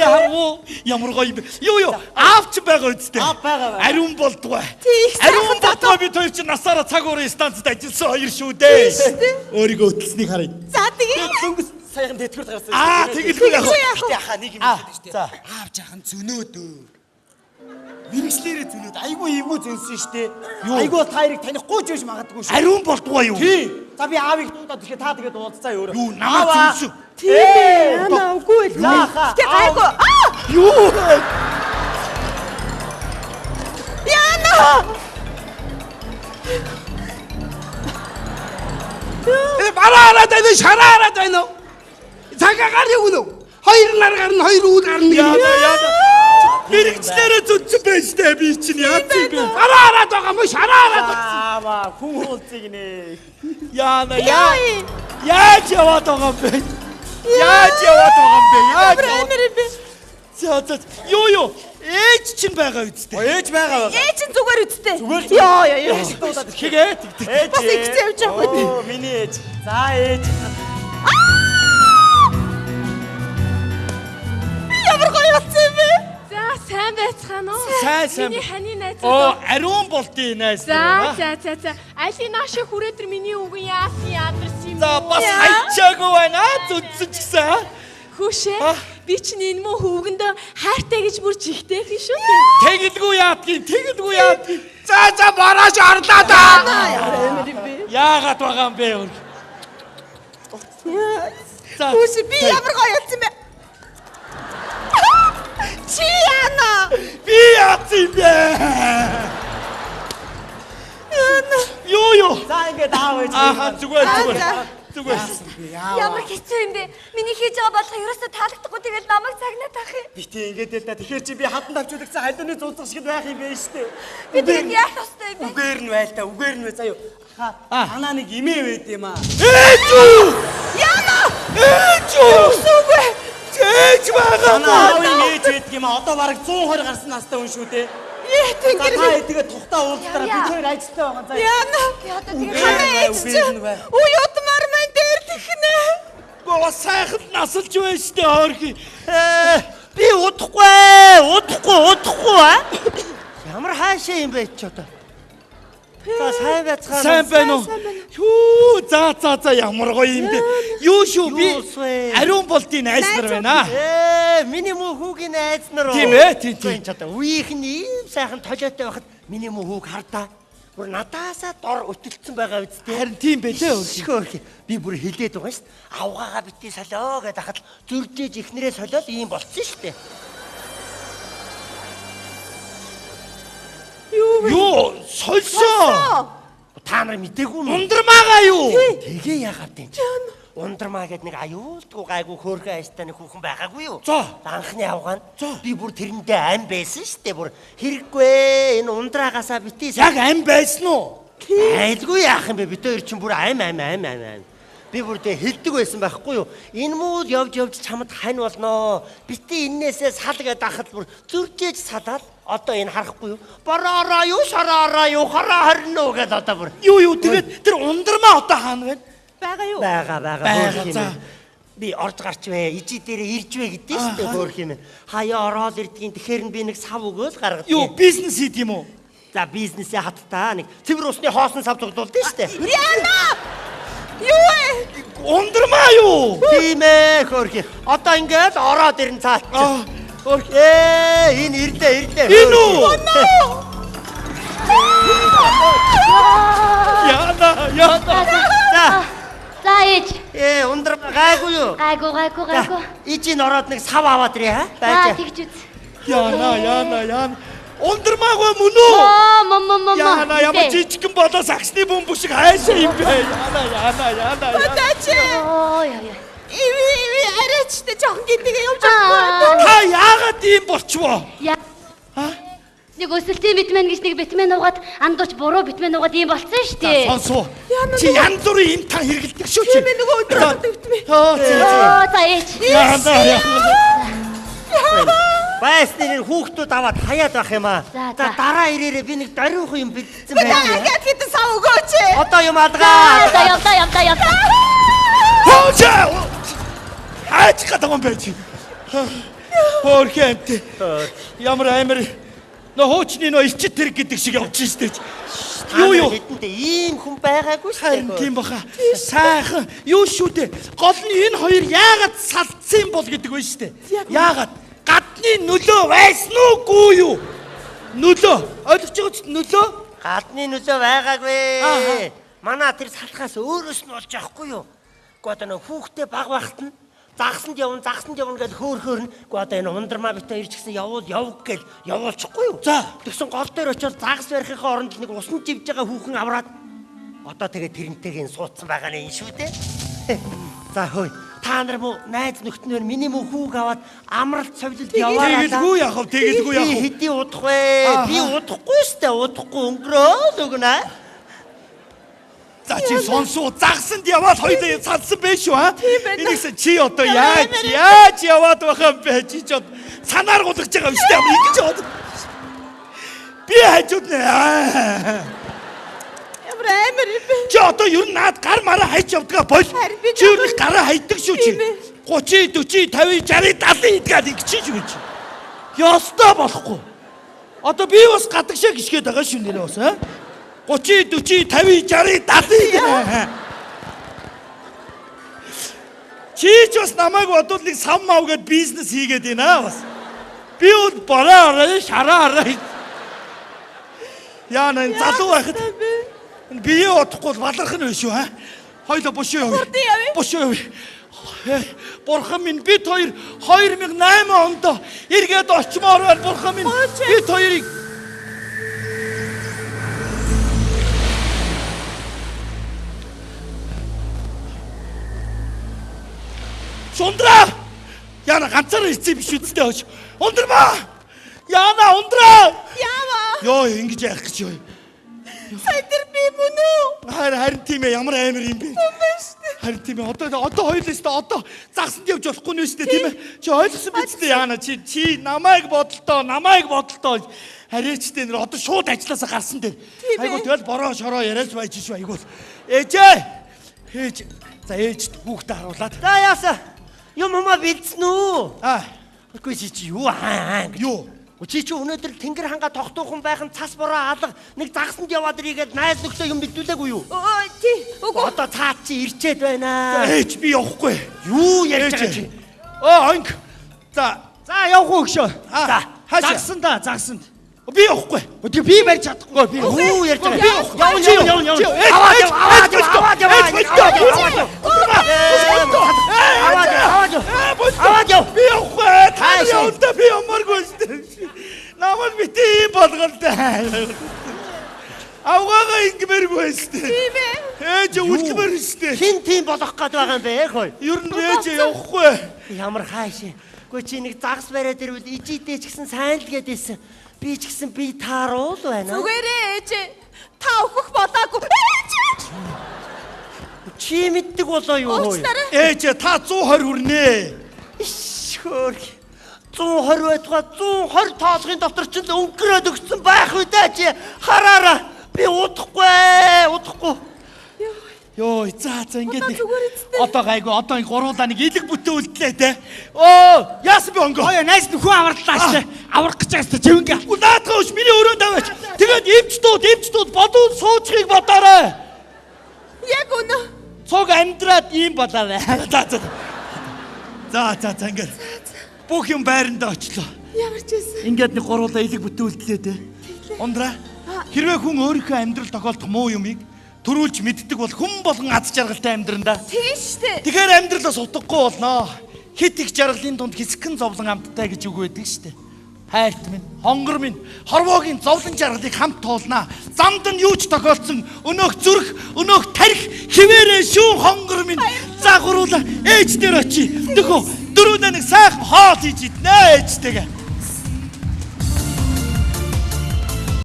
Яа ямар гоё юм бэ. Юу аавч байгаа үсттэй. Аав байгаа. Ариун болдгоо. Ариун болдгоо бид хоёр чинь насаараа цаг уурын станцад ажилласан хоёр шүү дээ. Өөрийгөө өтөлснийг харъя. За тэгээ. Дөнгөс саяхан тэтгэр гарсан. Тэгэлгүй яах вэ? Гэтэ хаа нэг юм хэлдэг шүү дээ. Аав жаахан зөнөөдөө. Мэргэслээрээ зөнөөд айгүй эвгүй зөнсөн шүү дээ. Айгүй та хоёрыг танихгүй ч биш магадгүй шүү. Ариун болдгоо юу? Тий. За би аавыг дуудаад тэгэхээр та тэгээд уулзцаа өөрөө. Юу намайг зөнсөн. Тийм яна үгүй л. Гэтэ гайгүй. Юу? Яна. Бараараад байна, шараараад байна. Цагаагаар юу нөө? Хоёр нар гарна, хоёр үл гарна. Яна. Мэргэжлээрээ зүтсэн байж тээ би чинь яац юм бэ? Бараараад байгаа мó, шараараад. Аава хүн уулзыг нэ. Яна яаж яваад байгаа юм бэ? Яаж яваад байгаа юм бэ? За юу ээж чинь байгаа үсттэй. Ээж байгаа. Ээж нь зүгээр үсттэй. Зүгээр. Яа. Дуудаад Хэгээ тэгдэг. Бас их зэвж байгаа. Оо миний ээж. За ээж. Ямар гоё болсон юм бэ? За сайн байцгаана уу? Сайн. Миний ханы найз. Ариун болдын найз. За. Али нааши хүрээдэр миний үгэн яасан ядарсан юм. За бас хайчаагүй байна. Зүтсэн ч гэсэн. Хүүшээ. Би чинь энэ мөн хөвгөндөө хайртай гэж бүр жигтэй хэн шүү. Тэгэлгүй яадгийг. За барааш орлоо да. Яагаад байгаа юм бэ? За. Хүүшээ би ямар гоё болсон бэ? Чи яна. Би яац юм бэ? Юу. За ингээд аав ээж. Зүгээр. Ямар хэцүү юм бэ? Миний хийж байгаа бодлого ерөөсөө таалагдахгүй тэгэл намайг цагнаа таах юм. Би тийм ингээд л да. Тэгэхээр чи би хатан авчулагдсан халдууны зулцах шиг байх юм бэ штэ. Би тэгээд яах ёстой юм бэ? Үгээр нь байл та. Үгээр нь бай заяа. Танаа нэг имээ байд юм аа. Ээж үү? Яна. Ээж байгаа. Аавын ээж байдаг юм аа. Одоо бараг 120 гарсан настай хүн шүү дээ. Тэнгэр. Та тэгээд тухтаа уулзтараа бид хоёр ажилтаа байгаа заяа. Яна. Одоо тэгээд Үй утмаар мань дээр тэхнэ. Гоо сайхан насалж байна штэ хоорхи. Би удахгүй аа. Ямар хаашаа юм бэ ч одоо. За сайн байцгаана. Сайн байна уу? Юу за ямар гоё юм бэ? Юу шүү би ариун болдын найз нар байна. Миний муу хүүгийн найз нар. Тийм ээ. ч одоо үеийнх нь ийм сайхан толиотой байхад миний муу хүүг хардаа. Бүр надаасаа дор өтөлдсөн байгаа үсттэй. Харин тийм байлээ хөөрхи. Би бүр хилээд байгаа шүү дээ. Авгаагаа битгий солио гэдээ хахад зүрдээж ихнэрээ солиод ийм болцсон шүү дээ. Юу сольсоо. Та нар мдэггүй юм. Ундрмаагаа юу? Тэгээ яагаад юм? Ундрмаа гэдэг нэг аюулгүй гайгүй хөөрхөн айстай нэг хүүхэн байгаагүй юу? Анхны авгаан. Би бүр тэрэндээ ам байсан шүү дээ. Бүр хэрэггүй энэ ундраагаасаа битгий. Яг ам байсан уу? Айлгүй яах юм бэ? Бид хоёр чинь бүр ам. Би бүр тэ хэлдэг байсан байхгүй юу? Энэ мууд явж чамд хань болноо. Бити эннээсээ сал гэдээ ахад бүр зүржээж салаад одоо энэ харахгүй юу? Бороо юу, шараа юу, хараа харна уу гэдээ одоо бүр. Юу тэгээд тэр ундрмаа одоо хаана вэ? Бага юу? Бага. Би орж гарч вэ, ижи дээрээ ирж вэ гэдэг шүү дээ хөөх юм. Хаяа ороод ирдгийн тэгэхээр нь би нэг сав өгөөл гаргав. Юу бизнес хийх юм уу? За бизнесээ хаттаа нэг цэвэр усны хоосон сав зогдуулдаг шүү дээ. Яна. Юу вэ? Ундрмаа юу? Тийм ээ хөөх. Одоо ингээд ороод ирэн цаалт. Хөөх энэ ирлээ. Энэ үү? Яна. За ээж. Ундрмаа гайгүй юу? Гайгүй. Ижийн ороод нэг сав аваад ирээ хаа? За тэгж үз. Яна. Ундрмаагүй мөн үү? Мам. Яна ямар жижигхэн болоо саксны бөмбөг шиг хайшаа юм бэ? Яна. Батач. Яа. Иви арайчтай жоохон гинтэйгээ явж байгаа. Та яагаад ийм болчихвоо? Нэг өсөлтийн битмэн гэж нэг битмэн угаад андууч буруу битмэн угаад ийм болцсон шүү дээ. Сонсоо. Чи янз бүрийн юм та хэрэгэлдэг шүү чи. Би нөгөө өдрөд битмэн. За ээж. Яна. Байсныг хүүхдүүд аваад хаяад байх юм аа. За дараа ирээрээ би нэг даруйхан юм бэлдсэн байна. Ингээд хэдэн сав өгөөч. Одоо юм алгаа. Явта. Хоочаа. Аач гадаг юм байж. Хөөрхөнт. Ямар амар нөө хуучны нөө ичит тэр гэдэг шиг явж штэ. Юу Хэдэндээ ийм хүн байгаагүй шүү харин дээ. тийм баха. Сайхан юу шүү дээ. Гол нь энэ хоёр яагаад салцсан бол гэдэг байна штэ. Яагаад? Гадны нөлөө байсан уугүй юу? Нөлөө. Ойлгож байгаа ч нөлөө. Гадны нөлөө байгаагүй. Манай тэр салхаас өөрөөс нь болж яахгүй юу? Гэхдээ одоо хүүхдээ баг багт нь загсанд явна гэж хөөрхөөрнө. Гэхдээ одоо энэ ундрмаа битээ ирж гисэн явг гэж явуулчихгүй юу? За. Тэгсэн гол дээр очиод загс барихынхаа оронд нэг усан живж байгаа хүүхэн авраад одоо тэгээ тэрнтэйг суудсан байгаа нь энэ шүү дээ. За хөөе. Та нар муу найз нөхдөөр миний муу хүүг аваад амралт цовлолд яваарай. Тэгэлгүй яах вэ? Тэгэлгүй яах вэ? Би хэдий удах вэ? Би удахгүй штэ, удахгүй өнгөрөөл өгнө. За чи сонсоо загсанд яваад хоёулаа салсан байх шүү аа. Энийгс чи одоо яаж яваад байгаа юм бэ? Чи ч санаар гулгаж байгаа юм шүү дээ. Ингэж яваад. Би хажууд нэ. Ямар амар юм бэ? Чи одоо ер нь наад гар мараа хайж явдгаа бол. Чи ер нь гараа хайдаг шүү чи. 30, 40, 50, 60, 70 идгээд ингэж чи юу чи. Ёстой болохгүй. Одоо би бас гадагшаа гიშгээд байгаа шүү нэрээ бас аа. 30, 40, 50, 60, 70. Чи ч бас намайг бодвол нэг сам мав гээд бизнес хийгээд байна бас. Би бол бороо шараа. Яа нэ залуу байхад бие утахгүй баларх нь биш үү аа? Хоёлоо бушуу явъя. Бушуу явъя. Бурхан минь бид хоёр 2008 онд эргээд очмоор байна. Бурхан минь бид хоёрыг Шундраа! Яна ганцаараа ирсэн биш үстэй хоош. Ундрмаа! Яна ундраа! Яава. Йоо ингэж яах гэж юу? Сая тэр би мөн үү? Харин тийм ээ ямар амар юм бэ? Харин тийм ээ одоо хоёулаа одоо загсанд явж болохгүй нэ өстэй тийм ээ. Чи ойлгосон биз дээ Яна чи намайг бодлоо. Харээчтэй нэр одоо шууд ажилласаа гарсан дээр. Айгуу тэгэл бороо шороо яриад байж шүү айгуу. Ээж. За ээж хүүхдээ харуулад. За яасан? Юм бэлдсэн үү? Үгүй чи юу гэж. Юу? Чи өнөөдөр тэнгэр ханга тогтуухан байхын цас бороо алга нэг загсанд яваад ирээд найз нөхдөд юм бэлдүүлээгүй юу? Тий. Үгүй. Одоо цаад чи ирчээд байна. Ээж би явахгүй. Юу ярьж байгаа чи? Анги. За явах уу гшөө. хаашаа? Загсанд. Би явахгүй. Би барьж чадахгүй. Би Юу ярьж байгаа? явна. Аваад яв. Би явахгүй. Та би ямаргүй шүү. Намайг бити болгоолтой. Авгаага ингэмэргүй шүү. Тийм ээ. Ээж үлдмэр шүү. Хин тийм болох гээд байгаа юм бэ хөөе. Ер нь ээж явахгүй. Ямар хаашаа. Гэхдээ чи нэг загс бариад ирвэл ижидээ ч гэсэн сайн л гэдээсэн. Би ч гэсэн би тааруул байна. Зүгээрээ ээж. Та өгөх болоогүй. Чи мэддэг болоо юу хөөе. Ээж та 120 хүрнэ. Хөөх. 120 байтугай 120 тоолгын дотор ч л өнгөрөөд өгсөн байх үү дээ чи. Хараараа. Би удахгүй. Йоо, за ингэж нэг. зүгээр эцтэй. Одоо гайгүй, одоо энэ гуруулаа нэг илэг бүтээ үлдлээ те. Яасан би онгоо. Хоёо найз нөхөө аварлаа штэ. Аврах гэж байгаа штэ чивэнгээ. Наадгаа ш миний өрөөнд аваач. Тэгээд эмчтүүд бодвол суучхыг бодоорой. Яг үнэ. Цог амьдраад ийм болоо. За ингэж. Бүх юм байранда очлоо. Ямар ч байсан. Ингээд нэг гуруулаа илэг бүтээ үлдлээ те. Ундраа. Хэрвээ хүн өөрийнхөө амьдрал тохиолдох муу юмыг төрүүлж мэддэг бол хүн болгон аз жаргалтай амьдрандаа. Тийш үү? Тэгэхээр амьдралаас утгагүй болноо. Хит их жаргалын дунд хэсгэн зовлон амттай гэж үг байдаг штэ. Хайрт минь, хонгор минь, хорвоогийн зовлон жаргалыг хамт туулнаа. Замд нь юу ч тохиолдсон өнөөх зүрх, өнөөх тарих хിവэрэ шүү хонгор минь. За гуруула ээж дээр очие. Дөхөө дөрөвдөө нэг сайхан хоол хийж иднэ ээжтэйгээ.